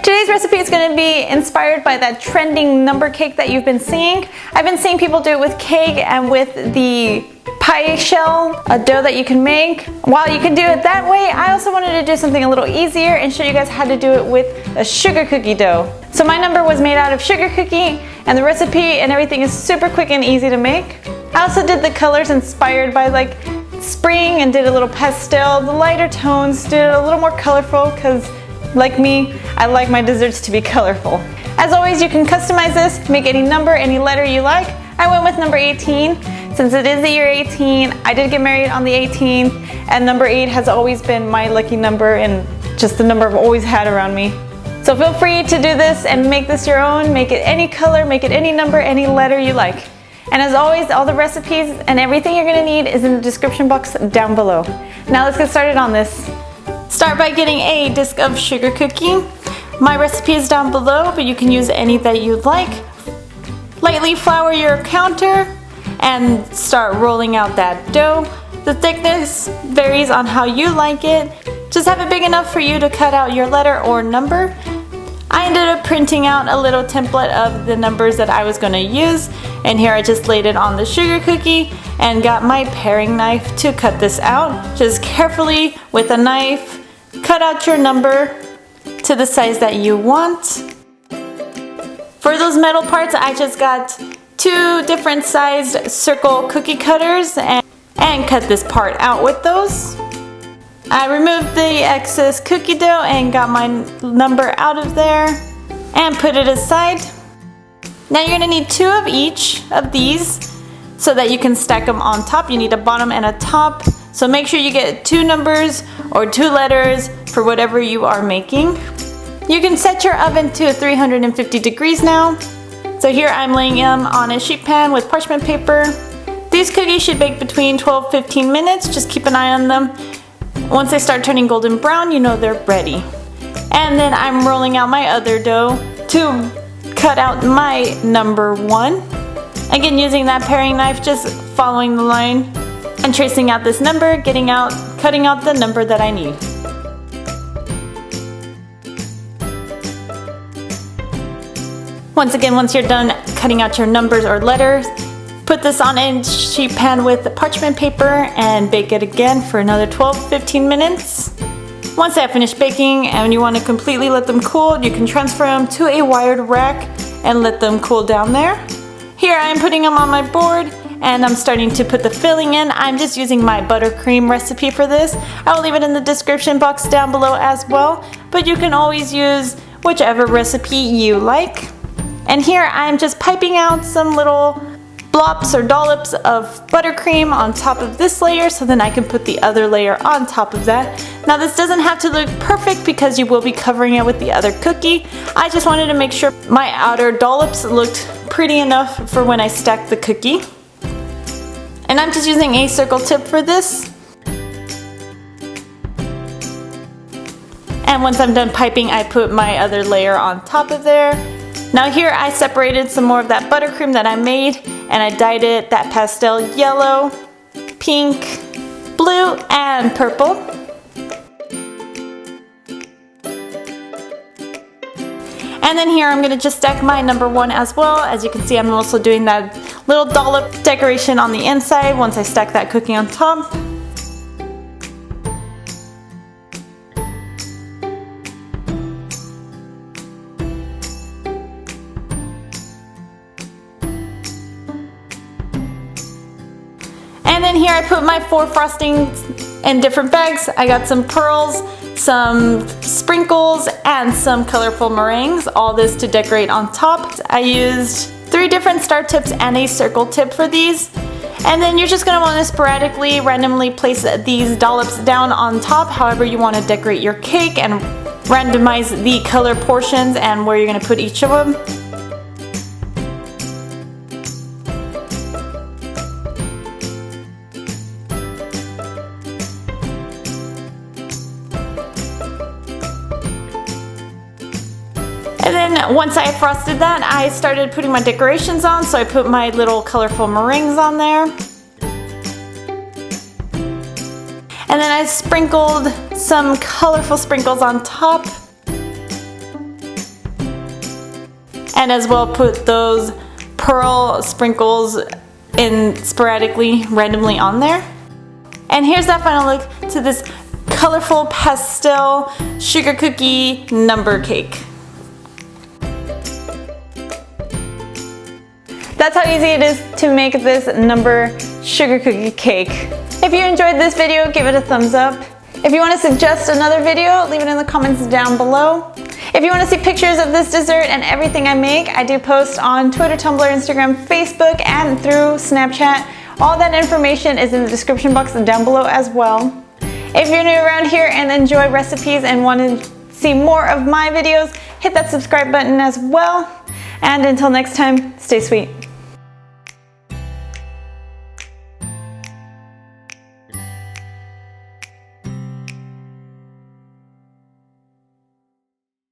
Today's recipe is going to be inspired by that trending number cake that you've been seeing. I've been seeing people do it with cake and with the pie shell, a dough that you can make. While you can do it that way, I also wanted to do something a little easier and show you guys how to do it with a sugar cookie dough. So my number was made out of sugar cookie, and the recipe and everything is super quick and easy to make. I also did the colors inspired by like spring and did a little pastel. The lighter tones did it a little more colorful because, like me, I like my desserts to be colorful. As always, you can customize this, make any number, any letter you like. I went with number 18. Since it is the year 18, I did get married on the 18th, and number 8 has always been my lucky number and just the number I've always had around me. So feel free to do this and make this your own. Make it any color, make it any number, any letter you like. And as always, all the recipes and everything you're gonna need is in the description box down below. Now let's get started on this. Start by getting a disc of sugar cookie. My recipe is down below, but you can use any that you'd like. Lightly flour your counter and start rolling out that dough. The thickness varies on how you like it. Just have it big enough for you to cut out your letter or number. I ended up printing out a little template of the numbers that I was going to use, and here I just laid it on the sugar cookie and got my paring knife to cut this out. Just carefully with a knife, cut out your number to the size that you want. For those metal parts, I just got 2 different sized circle cookie cutters and cut this part out with those. I removed the excess cookie dough and got my number out of there and put it aside. Now you're gonna need 2 of each of these so that you can stack them on top. You need a bottom and a top. So make sure you get 2 numbers or 2 letters for whatever you are making. You can set your oven to 350 degrees now. So here I'm laying them on a sheet pan with parchment paper. These cookies should bake between 12-15 minutes. Just keep an eye on them. Once they start turning golden brown, you know they're ready. And then I'm rolling out my other dough to cut out my number 1. Again, using that paring knife, just following the line and tracing out this number, cutting out the number that I need. Once you're done cutting out your numbers or letters, put this on a sheet pan with parchment paper and bake it again for another 12-15 minutes. Once they have finished baking and you want to completely let them cool, you can transfer them to a wired rack and let them cool down there. Here I am putting them on my board and I'm starting to put the filling in. I'm just using my buttercream recipe for this. I will leave it in the description box down below as well, but you can always use whichever recipe you like. And here I'm just piping out some little blobs or dollops of buttercream on top of this layer so then I can put the other layer on top of that. Now this doesn't have to look perfect because you will be covering it with the other cookie. I just wanted to make sure my outer dollops looked pretty enough for when I stack the cookie. And I'm just using a circle tip for this. And once I'm done piping, I put my other layer on top of there. Now here I separated some more of that buttercream that I made and I dyed it that pastel yellow, pink, blue, and purple. And then here I'm going to just stack my number 1 as well. As you can see, I'm also doing that little dollop decoration on the inside once I stack that cookie on top. And then here I put my 4 frostings in different bags. I got some pearls, some sprinkles, and some colorful meringues. All this to decorate on top. I used 3 different star tips and a circle tip for these. And then you're just going to want to sporadically, randomly place these dollops down on top, however you want to decorate your cake, and randomize the color portions and where you're going to put each of them. And then once I frosted that, I started putting my decorations on. So I put my little colorful meringues on there. And then I sprinkled some colorful sprinkles on top. and as well put those pearl sprinkles in sporadically, randomly on there. And here's that final look to this colorful pastel sugar cookie number cake. That's how easy it is to make this number sugar cookie cake. If you enjoyed this video, give it a thumbs up. If you want to suggest another video, leave it in the comments down below. If you want to see pictures of this dessert and everything I make, I do post on Twitter, Tumblr, Instagram, Facebook, and through Snapchat. All that information is in the description box down below as well. If you're new around here and enjoy recipes and want to see more of my videos, hit that subscribe button as well. And until next time, stay sweet.